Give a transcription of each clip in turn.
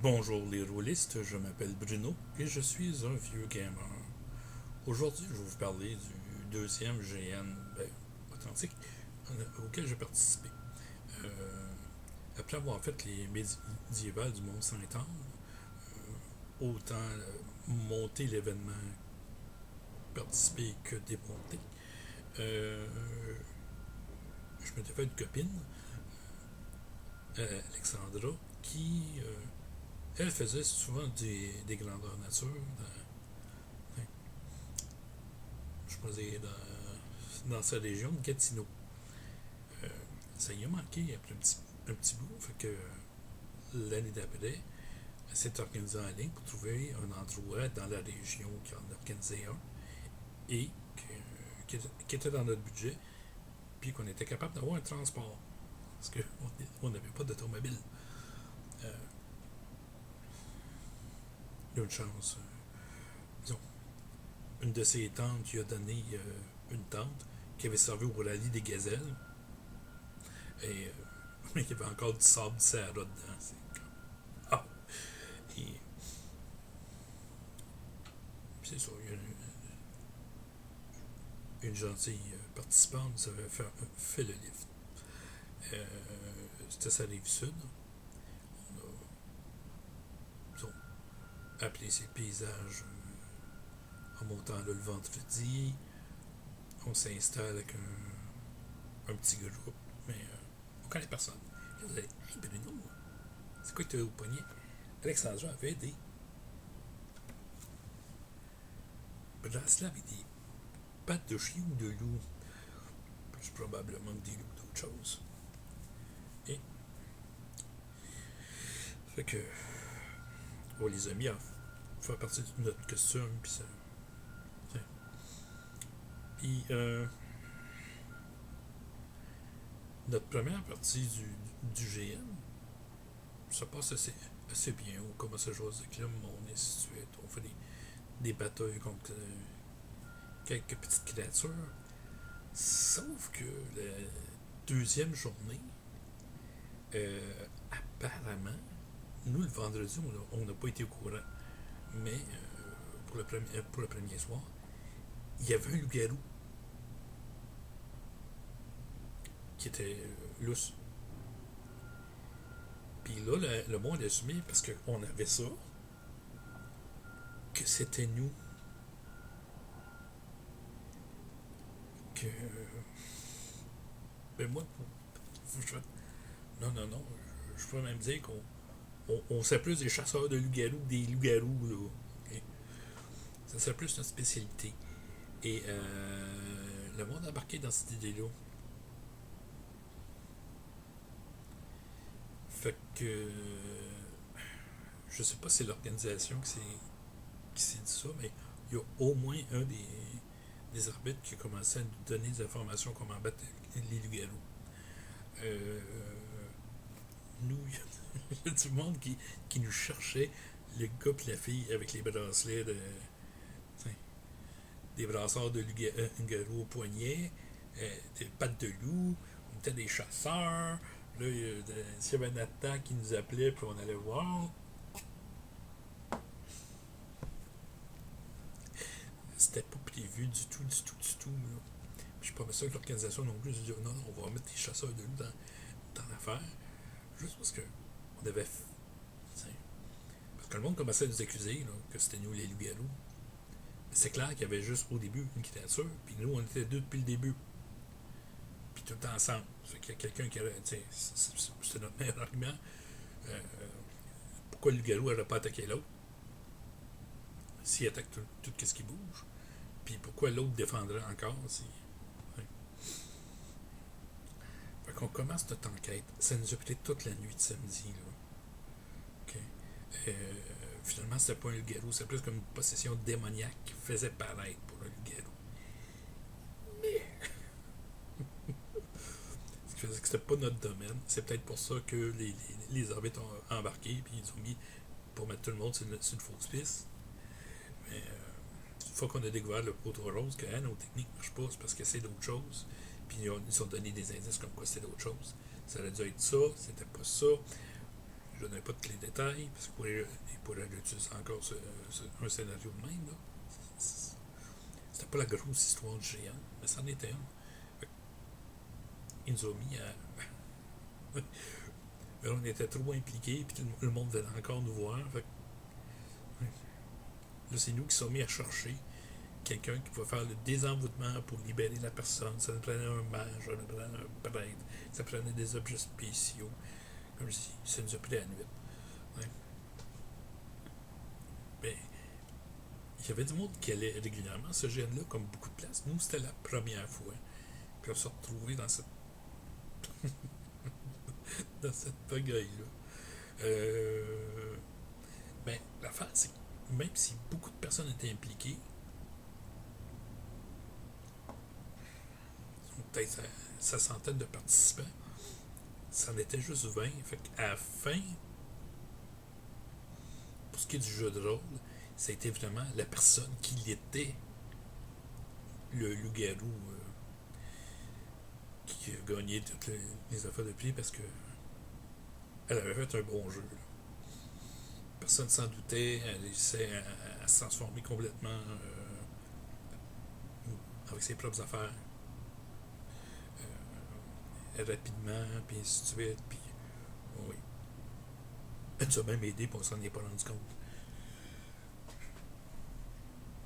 Bonjour les rôlistes, je m'appelle Bruno et je suis un vieux gamer. Aujourd'hui, je vais vous parler du deuxième GN authentique auquel j'ai participé. Euh, Après avoir fait les médiévales du Mont Saint-Anne, autant monter l'événement, participer que démonter, euh, je m'étais fait une copine, Alexandra, qui, elle faisait souvent des grandeurs nature, je pourrais dire, dans sa région de Gatineau. Euh, Ça y a manqué après un petit bout, fait que l'année d'après, elle s'est organisée en ligne pour trouver un endroit dans la région qui en organisait un et qui était dans notre budget, puis qu'on était capable d'avoir un transport. Parce qu'on n'avait pas d'automobile. Euh, une chance. Disons, une de ses tantes lui a donné une tente qui avait servi au rallye des gazelles. Et il y avait encore du sable, du Sahara dedans. C'est comme, ah! Et c'est ça, il y a une gentille participante nous avait fait le lift. Euh, C'était sa rive sud. On a disons, appelé ces paysages en montant là, le vendredi. On s'installe avec un petit groupe, mais on connaît personne. Là, vous allez, hey Bruno, c'est quoi que tu as au poignet? Alexandra avait des bracelets avec des pattes de chien ou de loup. Plus probablement que des loups d'autres choses. Et fait que on les a mis à faire partie de notre costume, puis ça. Puis notre première partie du GM, ça passe assez bien. On commence à jouer avec le monde et ainsi de suite. On fait des batailles contre quelques petites créatures. Sauf que la deuxième journée, apparemment, nous le vendredi, on n'a pas été au courant. Mais pour le premier soir, il y avait un loup-garou qui était lousse. Puis là, le monde a assumé, parce qu'on avait ça, que c'était nous. Que. Ben moi, je, non, non, non. Je pourrais même dire qu'on sait plus des chasseurs de loups-garous que des loups-garous, là. Ok? Ça serait plus notre spécialité. Et le monde a embarqué dans cette idée-là. Fait que. Je sais pas si c'est l'organisation qui s'est dit ça, mais il y a au moins un des arbitres qui a commencé à nous donner des informations comment battre les loups-garous. Euh, nous, il y a du monde qui nous cherchait, le gars et la fille avec les bracelets des brassards de loup-garou au poignet, des pattes de loup, on était des chasseurs. Là, s'il y avait un attaque qui nous appelait, puis on allait voir, c'était pas prévu du tout, du tout, du tout. Là. Puis je suis pas sûr que l'organisation non plus, je dis non, non, on va mettre des chasseurs de loups dans l'affaire. Juste parce que on avait. Parce que le monde commençait à nous accuser là, que c'était nous les loups-garous. C'est clair qu'il y avait juste au début une créature, puis nous on était deux depuis le début. Puis tout ensemble. Fait qu'il y a quelqu'un qui avait. C'était notre meilleur argument. Euh, Pourquoi le loup-garou n'aurait pas attaqué l'autre s'il attaque tout ce qui bouge? Puis pourquoi l'autre défendrait encore si. Ouais. Fait qu'on commence notre enquête. Ça nous a pris toute la nuit de samedi. Là. OK. Finalement, c'était pas un loup-garou, c'était plus comme une possession démoniaque qui faisait paraître pour un loup-garou. Mais. Ce qui faisait que c'était pas notre domaine. C'est peut-être pour ça que les arbitres ont embarqué et ils ont mis pour mettre tout le monde sur une fausse piste. Mais une fois qu'on a découvert le poteau rose, que nos techniques ne marchent pas, c'est parce que c'est d'autres choses. Puis ils ont donné des indices comme quoi c'était d'autres choses. Ça aurait dû être ça, c'était pas ça. je n'ai pas tous les détails, parce qu'il pourrait l'utiliser encore un scénario de même. Là. C'était pas la grosse histoire du géant, mais c'en était une. Ils nous ont mis à. Mais on était trop impliqués, puis le monde venait encore nous voir. Fait que, là, c'est nous qui sommes mis à chercher quelqu'un qui va faire le désenvoûtement pour libérer la personne. Ça nous prenait un mage, ça nous prenait un prêtre, ça prenait des objets spéciaux. Comme je dis, ça nous a pris la nuit. Ouais. Mais il y avait du monde qui allait régulièrement à ce GN-là, comme beaucoup de places. Nous, c'était la première fois. Puis on s'est retrouvés dans cette dans cette pagaille-là. Ben, l'affaire, c'est que même si beaucoup de personnes étaient impliquées, peut-être sa centaine de participants, ça en était juste 20. Fait qu'à la fin, pour ce qui est du jeu de rôle, ça a été vraiment la personne qui était le loup-garou qui a gagné toutes les affaires de pied parce que elle avait fait un bon jeu. Là. Personne s'en doutait, elle réussissait à se transformer complètement avec ses propres affaires rapidement, puis ainsi de suite. Puis, oui. Elle nous a même aidé, puis on s'en est pas rendu compte.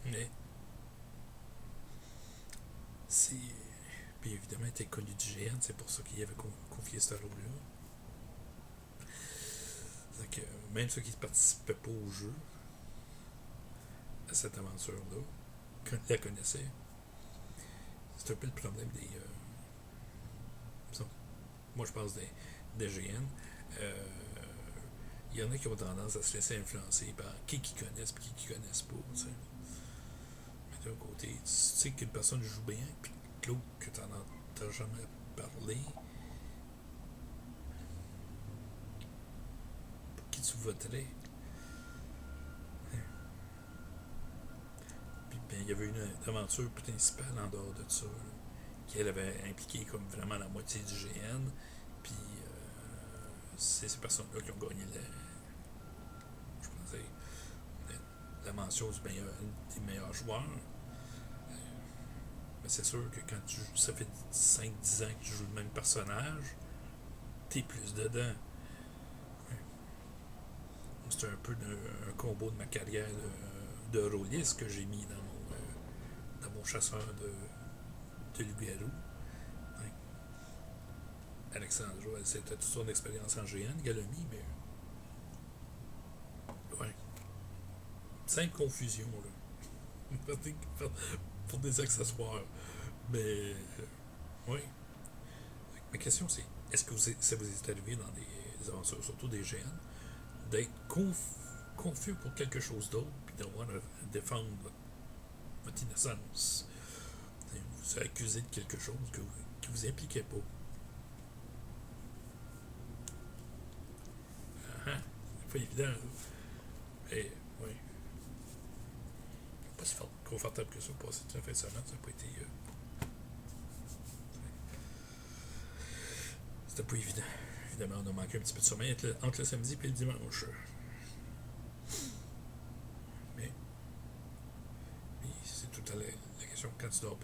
Mais c'est. Puis évidemment, elle était connue du GN, c'est pour ça qu'il avait confié ce rôle-là. C'est que même ceux qui ne participaient pas au jeu, à cette aventure-là, quand ils la connaissaient, c'est un peu le problème des. Moi, je pense des GN. Il y en a qui ont tendance à se laisser influencer par qui connaissent et qui connaissent pas. T'sais. Mais d'un côté, tu sais qu'une personne joue bien, puis l'autre que tu n'en entends jamais parlé, pour qui tu voterais. Puis ben, il y avait une aventure principale en dehors de ça, là, qui elle avait impliqué comme vraiment la moitié du GN. Puis c'est ces personnes-là qui ont gagné je pensais, la mention des meilleurs joueurs. Mais c'est sûr que quand ça fait 5-10 ans que tu joues le même personnage, t'es plus dedans. C'est un peu un combo de ma carrière de rôliste que j'ai mis dans mon chasseur de loup-garou. Ouais. Alexandra, c'était toute son expérience en GN qu'elle a mis, mais. Ouais. Simple confusion, là. Pour des accessoires. Mais. Oui. Ma question, c'est est-ce que ça vous est arrivé dans des aventures, surtout des GN, d'être confus pour quelque chose d'autre, puis d'avoir à défendre votre innocence? Vous êtes accusé de quelque chose qui vous impliquait pas. C'est pas évident. Mais, oui. Pas si confortable que ça pour passer toute la fin de semaine. Ça n'a pas été. C'était pas évident. Évidemment, on a manqué un petit peu de sommeil entre le samedi et le dimanche. Mais c'est tout à la question quand tu dors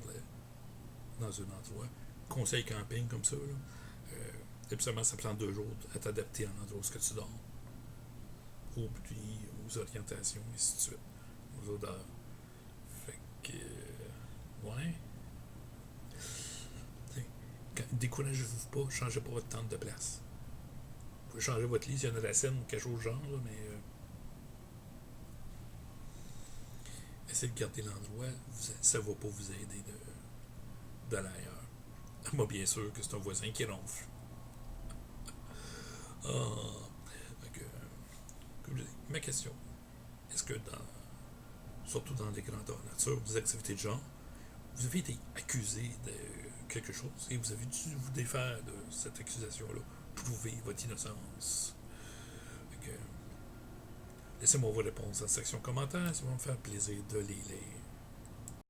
dans un endroit. Conseil camping comme ça, là. Absolument, ça prend 2 jours à t'adapter à l'endroit où tu dors. Aux pluies, aux orientations, et ainsi de suite. Aux odeurs. Fait que. Ouais. Découragez-vous pas, changez pas votre tente de place. Vous pouvez changer votre lit s'il y a une racine ou quelque chose de genre, là, mais. Essayez de garder l'endroit, ça va pas vous aider de l'ailleurs. Moi, bien sûr que c'est un voisin qui ronfle. Comme je dis, ma question, est-ce que surtout dans les grandeurs nature, des activités de genre, vous avez été accusé de quelque chose et vous avez dû vous défaire de cette accusation-là, prouver votre innocence? Laissez-moi vos réponses dans la section commentaires, ça va me faire plaisir de les lire.